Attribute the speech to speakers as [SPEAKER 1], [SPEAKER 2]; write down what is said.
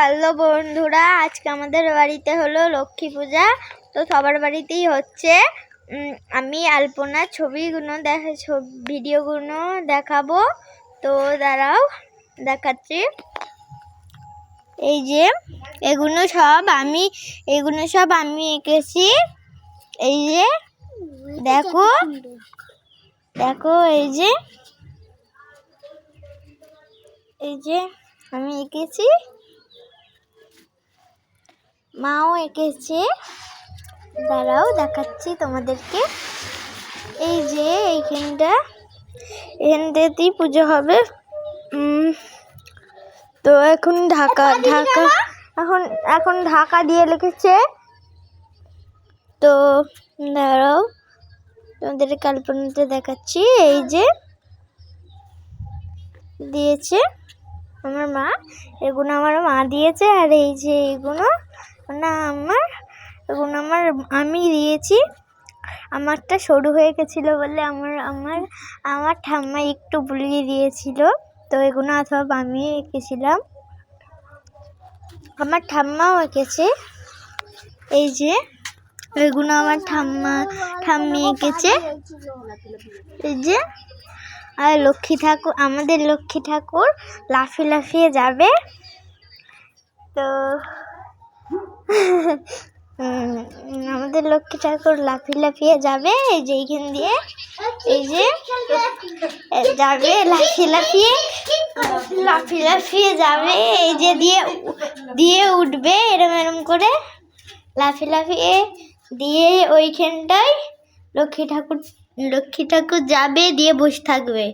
[SPEAKER 1] Hello বন্ধুরা, আজকে আমাদের বাড়িতে হলো লক্ষ্মী পূজা। তো সবার বাড়িতেই হচ্ছে। আমি আলপনা ছবিগুলো ভিডিওগুলো দেখাবো। তো দাঁড়াও, দেখাচ্ছি। এই যে এগুলো সব আমি এঁকেছি। এই যে দেখো এই যে আমি এঁকেছি, মাও এঁকেছে। দাঁড়াও দেখাচ্ছি তোমাদেরকে। এই যে এখানটাতেই পুজো হবে। তো এখন এখন ঢাকা দিয়ে লিখেছে। তো দাঁড়াও তোমাদের কল্পনাতে দেখাচ্ছি। এই যে দিয়েছে আমার মা, এগুলো আমার মা দিয়েছে। আর এই যে এগুলো আমি দিয়েছি। আমারটা সরু হয়ে গেছিলো বলে আমার ঠাম্মা একটু বুলিয়ে দিয়েছিল। তো এগুলো সব আমি এঁকেছিলাম, আমার ঠাম্মাও এঁকেছে। এই যে এগুলো আমার ঠাম্মি এঁকেছে। এই যে আর আমাদের লক্ষ্মী ঠাকুর লাফিয়ে লাফিয়ে যাবে। তো আমাদের লক্ষ্মী ঠাকুর লাফিয়ে লাফিয়ে যাবে। এই যে এইখান দিয়ে এই যে যাবে, লাফিয়ে লাফিয়ে যাবে। এই যে দিয়ে উঠবে এরম করে লাফিয়ে লাফিয়ে দিয়ে ওইখানটায় লক্ষ্মী ঠাকুর যাবে, দিয়ে বসে থাকবে।